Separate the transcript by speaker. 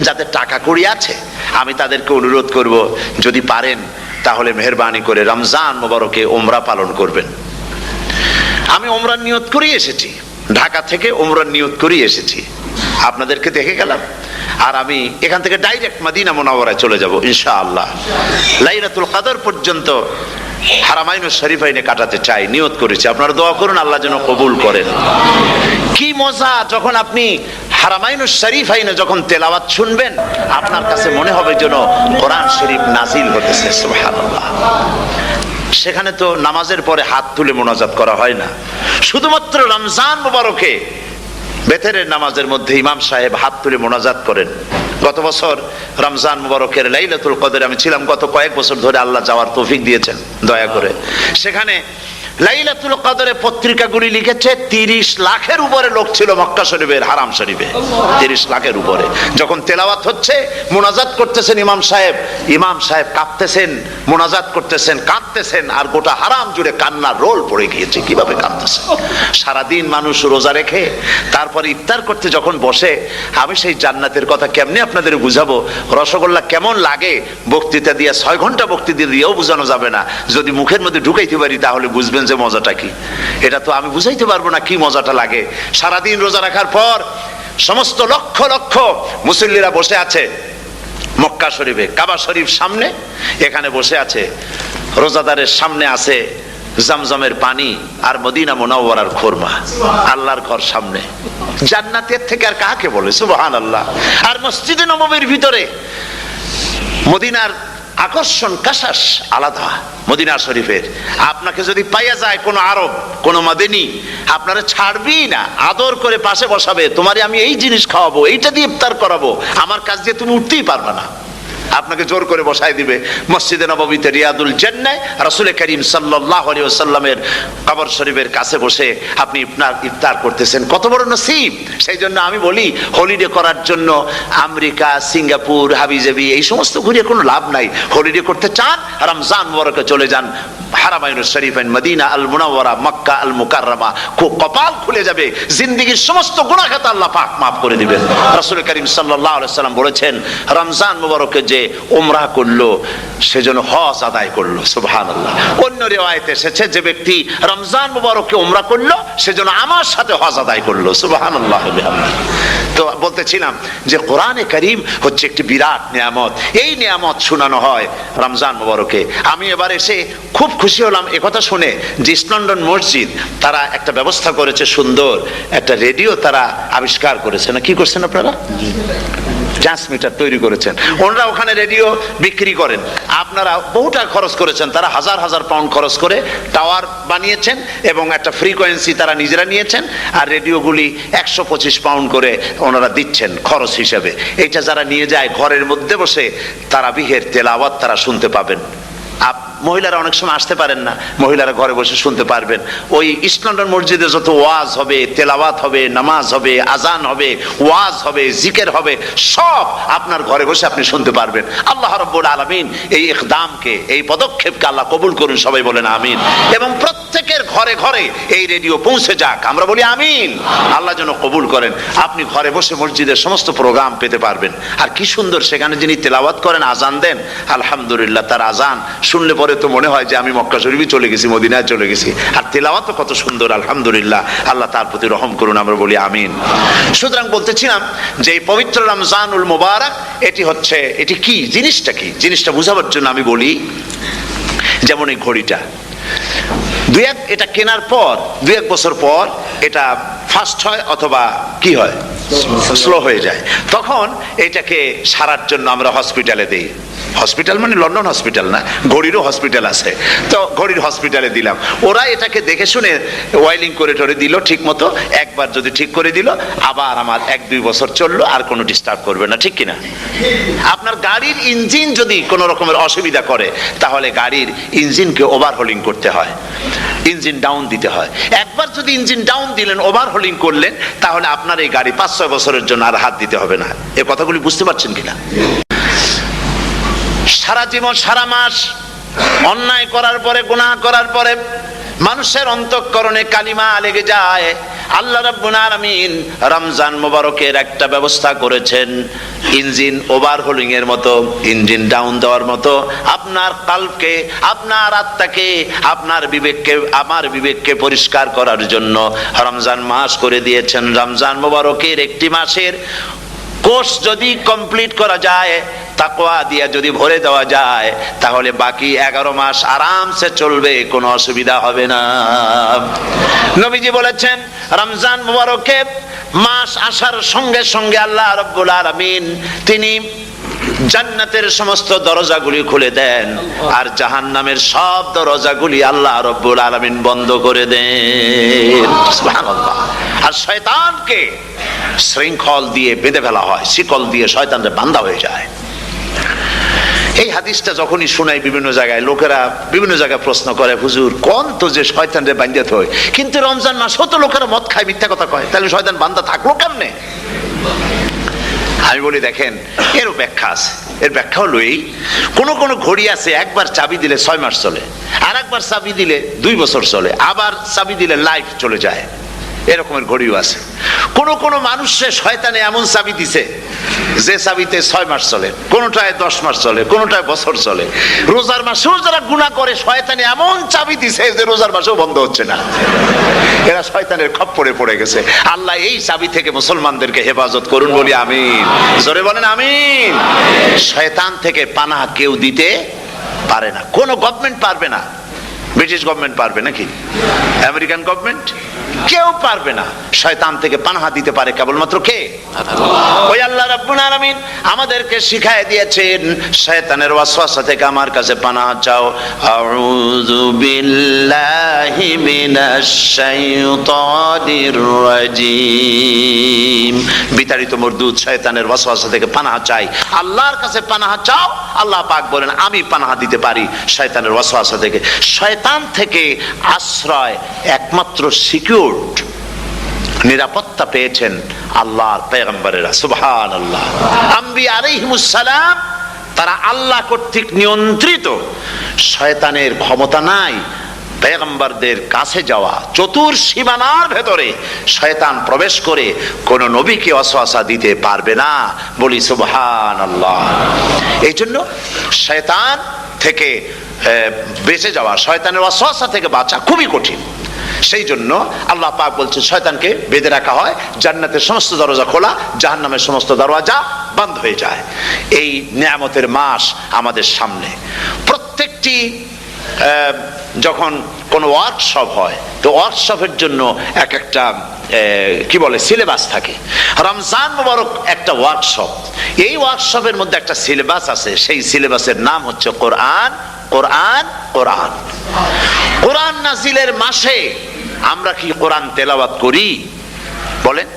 Speaker 1: যাদের টাকা কড়ি আছে, আমি তাদেরকে অনুরোধ করব, যদি পারেন তাহলে মেহেরবানি করে রমজান মোবারকে ওমরা পালন করবেন। আমি ওমরার নিয়ত করেই এসেছি, ঢাকা থেকে ওমরার নিয়ত করেই এসেছি, আপনাদেরকে দেখে গেলাম। আর আমি এখান থেকে ডাইরেক্ট মদিনা মুনাওয়ারায় চলে যাব ইনশাআল্লাহ। লাইলাতুল কদর পর্যন্ত হারামাইনুশ শরীফাইনে কাটাতে চাই, নিয়ত করেছি। আপনারা দোয়া করুন আল্লাহ যেন কবুল করেন। কি মজা যখন আপনি হারামাইনুশ শরীফাইনে যখন তেলাওয়াত শুনবেন, আপনার কাছে মনে হবে যেন কোরআন শরীফ নাজিল হতেছে। সুবহানাল্লাহ। সেখানে তো নামাজের পরে হাত তুলে মোনাজাত করা হয় না, শুধুমাত্র রমজান মুবারকে বেতেরের নামাজের মধ্যে ইমাম সাহেব হাত তুলে মোনাজাত করেন। গত বছর রমজান মুবারকের লাইলাতুল কদরে আমি ছিলাম, গত কয়েক বছর ধরে আল্লাহ যাওয়ার তৌফিক দিয়েছেন দয়া করে। সেখানে লাইলাতুল কদরে পত্রিকাগুলি লিখেছে 30 লাখের উপরে লোক ছিল মক্কা শরীফের হারাম শরীফে, 30 লাখের উপরে। যখন তেলাওয়াত হচ্ছে, মোনাজাত করতেছেন ইমাম সাহেব কাঁদতেছেন, মোনাজাত করতেছেন, কাঁদতেছেন, আর গোটা হারাম জুড়ে কান্নার রোল পড়ে গিয়েছে। কিভাবে কাঁদতেছে! সারাদিন মানুষ রোজা রেখে তারপরে ইফতার করতে যখন বসে, আমি সেই জান্নাতের কথা কেমনে আপনাদের বুঝাবো? রসগোল্লা কেমন লাগে বক্তৃতা দিয়ে 6 ঘন্টা বক্তৃতা দিয়েও বোঝানো যাবে না। যদি মুখের মধ্যে ঢুকাইতে পারি তাহলে বুঝবেন যে মজাটা কি। এটা তো আমি বুঝাইতে পারবো না কি মজাটা লাগে। সারাদিন রোজা রাখার পর সমস্ত লক্ষ লক্ষ মুসল্লিরা বসে আছে মক্কা শরীফে, কাবা শরীফ সামনে, এখানে বসে আছে। রোজাদারের সামনে আছে জমজমের পানি আর মদিনা মুনাওয়ারার খুরমা, আল্লাহর ঘর সামনে। জান্নাতের থেকে আর কাকে বলে? সুবহানাল্লাহ। আর মসজিদে নববীর ভিতরে মদিনার আকর্ষণ কাশাস আলাদা। মদিনা শরীফের আপনাকে যদি পাইয়া যায় কোন আরব, কোন মাদানী, আপনারা ছাড়বেই না, আদর করে পাশে বসাবে, তোমারে আমি এই জিনিস খাওয়াবো, এইটা দিয়ে ইফতার করাবো, আমার কাছ দিয়ে তুমি উঠতেই পারবে না, আপনাকে জোর করে বসায় দিবে। মসজিদে নববীতে রিয়াদুল জান্নাহ রাসূল করিম সাল্লাল্লাহু আলাইহি ওয়াসাল্লামের কবর শরীফের কাছে বসে আপনি ইফতার করতেছেন, কত বড় নসিব। সেই জন্য আমি বলি, হলিডে করার জন্য আমেরিকা, সিঙ্গাপুর, হাবিজাবি এই সমস্ত ঘুরে কোনো লাভ নাই। হলিডে করতে চান, রমজান মুবারকে চলে যান হারামাইনুশ শরীফাইন, মদিনা আল মুনাওয়ারা, মক্কা আল মুকাররমা। কপাল খুলে যাবে, জিন্দেগীর সমস্ত গুনাহ খাতা আল্লাহ পাক মাফ করে দিবেন। রাসূল করিম সাল্লাল্লাহু আলাইহি ওয়াসাল্লাম বলেছেন, রমজান মুবারকে যে উমরা করলো সেজন্য হজ আদায় করলো। সুবহানাল্লাহ। অন্য রিওয়ায়াতে এসেছে, যে ব্যক্তি রমজান মুবারকে উমরা করলো সেজন্য আমার সাথে হজ আদায় করলো। সুবহানাল্লাহ। তো বলতেছিলাম যে কোরআনে কারীম হচ্ছে একটি বিরাট নিয়ামত। এই নিয়ামত শোনানো হয় রমজান মুবারকে। আমি এবার এসে খুব খুশি হলাম একথা শুনে যে ইস্ট লন্ডন মসজিদ তারা একটা ব্যবস্থা করেছে, সুন্দর একটা রেডিও তারা আবিষ্কার করেছে। না কি করছেন আপনারা? ট্রান্সমিটার তৈরি করেছেন। ওনারা ওখানে রেডিও বিক্রি করেন। আপনারা বহুটা খরচ করেছেন, তারা হাজার হাজার পাউন্ড খরচ করে টাওয়ার বানিয়েছেন এবং একটা ফ্রিকোয়েন্সি তারা নিজেরা নিয়েছেন, আর রেডিওগুলি 125 পাউন্ড করে ওনারা দিচ্ছেন খরচ হিসেবে। এইটা যারা নিয়ে যায় ঘরের মধ্যে বসে তারাবিহের তেলাওয়াত তারা শুনতে পাবেন। মহিলারা অনেক সময় আসতে পারেন না, মহিলারা ঘরে বসে শুনতে পারবেন। ওই ইস্ট লন্ডন মসজিদে যত ওয়াজ হবে, তেলাওয়াত হবে, নামাজ হবে, আজান হবে, ওয়াজ হবে, জিকির হবে, সব আপনার ঘরে বসে আপনি শুনতে পারবেন। আল্লাহ রাব্বুল আলামিন এই ইকদামকে, এই পদক্ষেপকে আল্লাহ কবুল করুন, সবাই বলেন আমিন। এবং প্রত্যেকের ঘরে ঘরে এই রেডিও পৌঁছে যাক, আমরা বলি আমিন। আল্লাহ যেন কবুল করেন। আপনি ঘরে বসে মসজিদের সমস্ত প্রোগ্রাম পেতে পারবেন। আর কি সুন্দর, সেখানে যিনি তেলাওয়াত করেন, আজান দেন, আলহামদুলিল্লাহ, তার আজান শুনলে পরে তো মনে হয় যে আমি মক্কা শরীফে চলে গেছি, মদিনায় চলে গেছি। আর তেলাওয়াত কত সুন্দর, আলহামদুলিল্লাহ। আল্লাহ তার প্রতি রহম করুন, আমরা বলি আমিন। সুতরাং বলতেছিলাম যে এই পবিত্র রমজানুল মুবারক, এটি কি জিনিসটা, কি জিনিসটা বুঝাবার জন্য আমি বলি, যেমন এই ঘড়িটা এটা কেনার পর 2-1 বছর পর এটা ফাস্ট হয় অথবা কি হয়, স্লো হয়ে যায়। তখন এটাকে সারার জন্য আমরা হসপিটালে দেই। হসপিটাল মানে লন্ডন হসপিটাল না, ঘড়িরও হসপিটাল আছে। তো ঘড়ির হসপিটালে দিলাম, ওরা এটাকে দেখে শুনে ওয়াইলিং করে টরে দিল ঠিক মতো। একবার যদি ঠিক করে দিল, আবার আমার 1-2 বছর চললো, আর কোনো ডিস্টার্ব করবে না, ঠিক কিনা? আপনার গাড়ির ইঞ্জিন যদি কোনো রকমের অসুবিধা করে, তাহলে গাড়ির ইঞ্জিনকে ওভারহোলিং করতে হয়, ইঞ্জিন ডাউন দিতে হয়। একবার যদি ইঞ্জিন ডাউন দিলেন, ওভারহোলিং করলেন, তাহলে আপনার এই গাড়ি 5-6 বছরের জন্য আর হাত দিতে হবে না। এ কথাগুলি বুঝতে পারছেন কিনা? সারা জীবন, সারা মাস অন্যায় করার পরে, গুনাহ করার পরে মানুষের অন্তঃকরণে কালিমা লেগে যায়। আল্লাহ রাব্বুল আলামিন রমজান মুবারকের একটা ব্যবস্থা করেছেন, ইঞ্জিন ওভারহোলিং এর মতো, ইঞ্জিন ডাউন দেওয়ার মতো আপনার কালবকে, আপনার আত্মাকে, আপনার বিবেককে, আমার বিবেককে পরিষ্কার করার জন্য রমজান মাস করে দিয়েছেন। রমজান মোবারকের একটি মাসের কোর্স যদি কমপ্লিট করা যায়, তাকওয়া দিয়া যদি ভরে দেওয়া যায়, তাহলে বাকি 11 মাস আরামসে চলবে, কোনো অসুবিধা হবে না। নবীজি বলেছেন রমজান মুবারকে মাস আসার সঙ্গে সঙ্গে আল্লাহ রাব্বুল আলামিন তিনি জান্নাতের সমস্ত দরজাগুলি খুলে দেন, আর জাহান্নামের সব দরজাগুলি আল্লাহ রাব্বুল আলামিন বন্ধ করে দেন। সুবহানাল্লাহ। আর শয়তানকে শৃঙ্খল দিয়ে বেঁধে ফেলা হয়, শিকল দিয়ে শয়তানরা বান্ধা হয়ে যায়। এই হাদিসটা যখনই শোনাই বিভিন্ন জায়গায়, লোকেরা বিভিন্ন জায়গায় প্রশ্ন করে, হুজুর কোন তো যে শয়তানরে বান্ধাতে হয়, কিন্তু রমজান মাস হতো লোকেরা মদ খায়, মিথ্যা কথা কয়, তাহলে শয়তান বান্ধা থাকলো কেমনে? আমি বলি দেখেন, এরও ব্যাখ্যা আছে। এর ব্যাখ্যা হলো এই, কোন কোন ঘড়ি আছে একবার চাবি দিলে 6 মাস চলে, আর একবার চাবি দিলে 2 বছর চলে, আবার চাবি দিলে লাইফ চলে যায়, এরকমের ঘড়িও আছে। কোন কোন মানুষের শয়তানে এমন চাবি দিছে যে চাবিতে 6 মাস চলে, কোনটায় 10 মাস চলে, কোনটায় বছর চলে। রোজার মাসেও যারা গুনাহ করে শয়তানে এমন চাবি দিছে যে রোজার মাসেও বন্ধ হচ্ছে না। এরা শয়তানের খপ্পরে পড়ে গেছে। আল্লাহ এই চাবি থেকে মুসলমানদেরকে হেফাজত করুন, বলি আমিন। জোরে বলেন আমিন। শয়তান থেকে পানাহ কেউ দিতে পারে না, কোন গভর্নমেন্ট পারবে না। ব্রিটিশ গভর্নমেন্ট পারবে নাকি? American government? কেউ পারবে না। শয়তান থেকে পানাহা দিতে পারে কেবলমাত্র কে? ওই আল্লাহ রাব্বুল আলামিন আমাদেরকে শিখায় দিয়েছেন, শয়তানের ওয়াসওয়াসা থেকে আমার কাছে পানাহা চাও। আউযু বিল্লাহি মিনাশ শাইতানির রাজিম। বিতাড়িত মরদুদ শয়তানের ওয়াসওয়াসা থেকে পানাহা চাই, আল্লাহর কাছে পানাহা চাও। আল্লাহ পাক বলেন আমি পানাহা দিতে পারি শয়তানের ওয়াসওয়াসা থেকে। শয়তান থেকে আশ্রয় একমাত্র সিকিউর নিরাপত্তা পেয়েছেন আল্লাহর পয়গম্বরেরা। সুবহানাল্লাহ। আম্বিয়া আলাইহিমুস সালাম তারা আল্লাহ কর্তৃক নিয়ন্ত্রিত, শয়তানের ক্ষমতা নাই পয়গম্বরদের কাছে যাওয়া। চতুর সীমানার ভেতরে শয়তান প্রবেশ করে কোন নবীকে ওয়াসওয়াসা দিতে পারবে না, বলি সুবহানাল্লাহ। এই জন্য শয়তান থেকে বেঁচে যাওয়া, শয়তানের ওয়াসওয়াসা থেকে বাঁচা খুবই কঠিন। সেই জন্য আল্লাহ পাক বলছেন শয়তানকে বেঁধে রাখা হয়, জান্নাতের সমস্ত দরজা খোলা, জাহান্নামের সমস্ত দরজা বন্ধ হয়ে যায়। এই নিয়ামতের মাস আমাদের সামনে। প্রত্যেকটি যখন কোন ওয়ার্কশপ হয়, তো ওয়ার্কশপের জন্য এক একটা কি বলে সিলেবাস থাকে। রমজান মুবারক একটা ওয়ার্কশপ। এই ওয়ার্কশপের মধ্যে একটা সিলেবাস আছে, সেই সিলেবাসের নাম হচ্ছে কোরআন। কোরআন কোরআন কোরআন নাজিলের মাসে আমরা কি কোরআন তেলাওয়াত করি? বলেন।